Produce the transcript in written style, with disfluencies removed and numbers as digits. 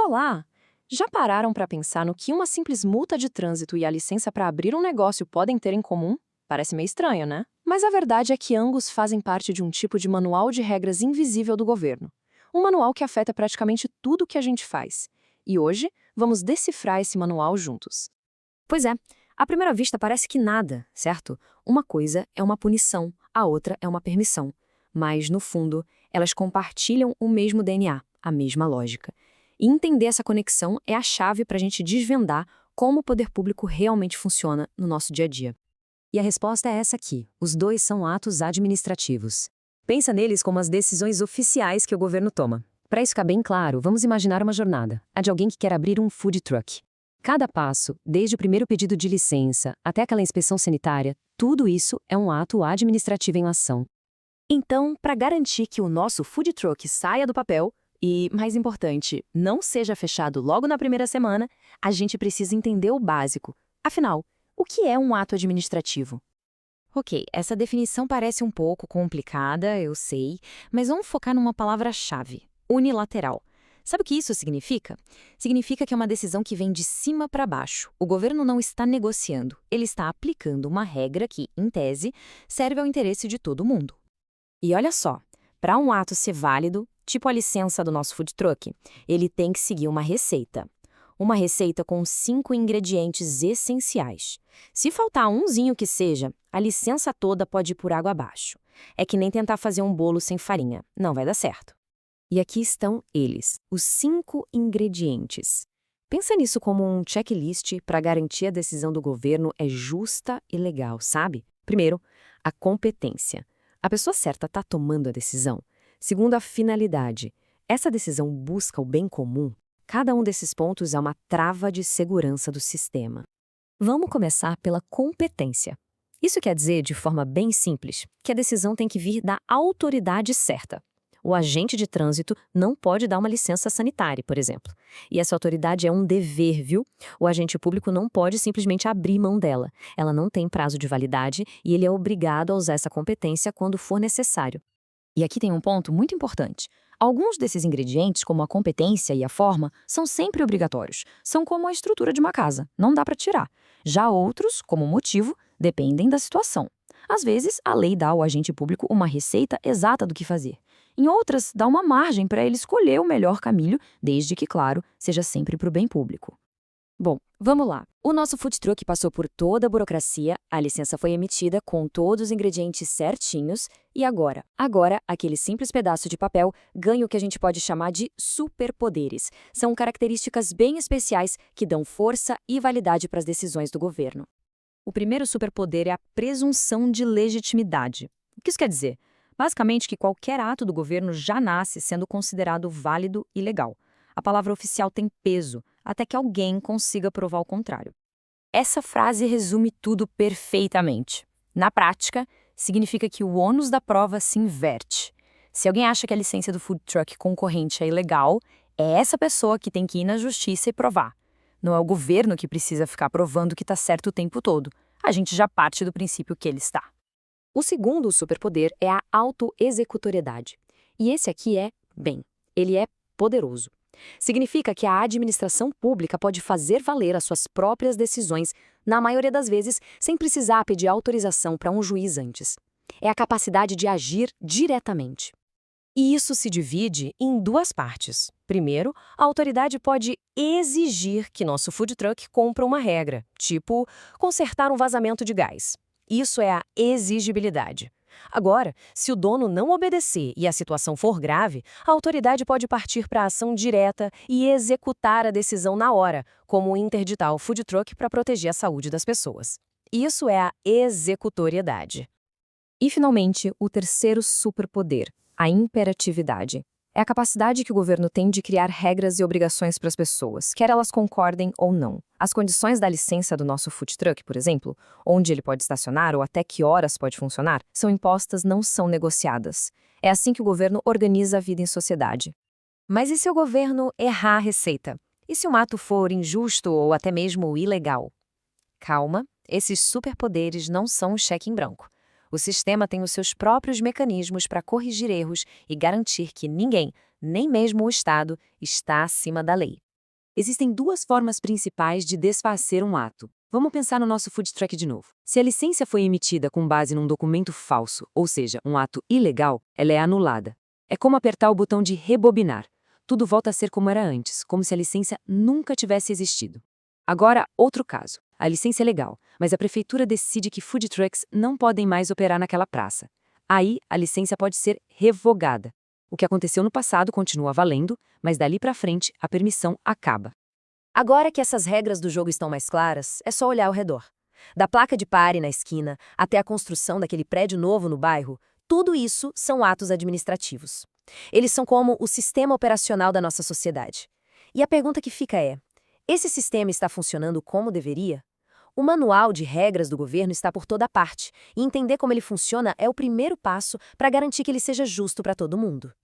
Olá! Já pararam para pensar no que uma simples multa de trânsito e a licença para abrir um negócio podem ter em comum? Parece meio estranho, né? Mas a verdade é que ambos fazem parte de um tipo de manual de regras invisível do governo. Um manual que afeta praticamente tudo o que a gente faz. E hoje, vamos decifrar esse manual juntos. Pois é, à primeira vista parece que nada, certo? Uma coisa é uma punição, a outra é uma permissão. Mas, no fundo, elas compartilham o mesmo DNA, a mesma lógica. E entender essa conexão é a chave para a gente desvendar como o poder público realmente funciona no nosso dia a dia. E a resposta é essa aqui: os dois são atos administrativos. Pensa neles como as decisões oficiais que o governo toma. Para isso ficar bem claro, vamos imaginar uma jornada, a de alguém que quer abrir um food truck. Cada passo, desde o primeiro pedido de licença até aquela inspeção sanitária, tudo isso é um ato administrativo em ação. Então, para garantir que o nosso food truck saia do papel e, mais importante, não seja fechado logo na primeira semana, a gente precisa entender o básico. Afinal, o que é um ato administrativo? Ok, essa definição parece um pouco complicada, eu sei, mas vamos focar numa palavra-chave: unilateral. Sabe o que isso significa? Significa que é uma decisão que vem de cima para baixo. O governo não está negociando, ele está aplicando uma regra que, em tese, serve ao interesse de todo mundo. E olha só, para um ato ser válido, tipo a licença do nosso food truck, ele tem que seguir uma receita. Uma receita com 5 ingredientes essenciais. Se faltar umzinho que seja, a licença toda pode ir por água abaixo. É que nem tentar fazer um bolo sem farinha. Não vai dar certo. E aqui estão eles, os 5 ingredientes. Pensa nisso como um checklist para garantir a decisão do governo é justa e legal, sabe? Primeiro, a competência. A pessoa certa está tomando a decisão. Segundo, a finalidade. Essa decisão busca o bem comum. Cada um desses pontos é uma trava de segurança do sistema. Vamos começar pela competência. Isso quer dizer, de forma bem simples, que a decisão tem que vir da autoridade certa. O agente de trânsito não pode dar uma licença sanitária, por exemplo. E essa autoridade é um dever, viu? O agente público não pode simplesmente abrir mão dela. Ela não tem prazo de validade e ele é obrigado a usar essa competência quando for necessário. E aqui tem um ponto muito importante. Alguns desses ingredientes, como a competência e a forma, são sempre obrigatórios. São como a estrutura de uma casa, não dá para tirar. Já outros, como o motivo, dependem da situação. Às vezes, a lei dá ao agente público uma receita exata do que fazer. Em outras, dá uma margem para ele escolher o melhor caminho, desde que, claro, seja sempre para o bem público. Bom, vamos lá. O nosso food truck passou por toda a burocracia, a licença foi emitida com todos os ingredientes certinhos e agora? Agora, aquele simples pedaço de papel ganha o que a gente pode chamar de superpoderes. São características bem especiais que dão força e validade para as decisões do governo. O primeiro superpoder é a presunção de legitimidade. O que isso quer dizer? Basicamente que qualquer ato do governo já nasce sendo considerado válido e legal. A palavra oficial tem peso, até que alguém consiga provar o contrário. Essa frase resume tudo perfeitamente. Na prática, significa que o ônus da prova se inverte. Se alguém acha que a licença do food truck concorrente é ilegal, é essa pessoa que tem que ir na justiça e provar. Não é o governo que precisa ficar provando que está certo o tempo todo. A gente já parte do princípio que ele está. O segundo superpoder é a autoexecutoriedade. E esse aqui ele é poderoso. Significa que a administração pública pode fazer valer as suas próprias decisões, na maioria das vezes, sem precisar pedir autorização para um juiz antes. É a capacidade de agir diretamente. E isso se divide em duas partes. Primeiro, a autoridade pode exigir que nosso food truck cumpra uma regra, tipo consertar um vazamento de gás. Isso é a exigibilidade. Agora, se o dono não obedecer e a situação for grave, a autoridade pode partir para a ação direta e executar a decisão na hora, como interditar o food truck para proteger a saúde das pessoas. Isso é a executoriedade. E, finalmente, o terceiro superpoder, a imperatividade. É a capacidade que o governo tem de criar regras e obrigações para as pessoas, quer elas concordem ou não. As condições da licença do nosso food truck, por exemplo, onde ele pode estacionar ou até que horas pode funcionar, são impostas, não são negociadas. É assim que o governo organiza a vida em sociedade. Mas e se o governo errar a receita? E se um ato for injusto ou até mesmo ilegal? Calma, esses superpoderes não são um cheque em branco. O sistema tem os seus próprios mecanismos para corrigir erros e garantir que ninguém, nem mesmo o Estado, está acima da lei. Existem duas formas principais de desfazer um ato. Vamos pensar no nosso food truck de novo. Se a licença foi emitida com base num documento falso, ou seja, um ato ilegal, ela é anulada. É como apertar o botão de rebobinar. Tudo volta a ser como era antes, como se a licença nunca tivesse existido. Agora, outro caso. A licença é legal, mas a prefeitura decide que food trucks não podem mais operar naquela praça. Aí, a licença pode ser revogada. O que aconteceu no passado continua valendo, mas dali para frente a permissão acaba. Agora que essas regras do jogo estão mais claras, é só olhar ao redor. Da placa de pare na esquina até a construção daquele prédio novo no bairro, tudo isso são atos administrativos. Eles são como o sistema operacional da nossa sociedade. E a pergunta que fica é: esse sistema está funcionando como deveria? O manual de regras do governo está por toda parte, e entender como ele funciona é o primeiro passo para garantir que ele seja justo para todo mundo.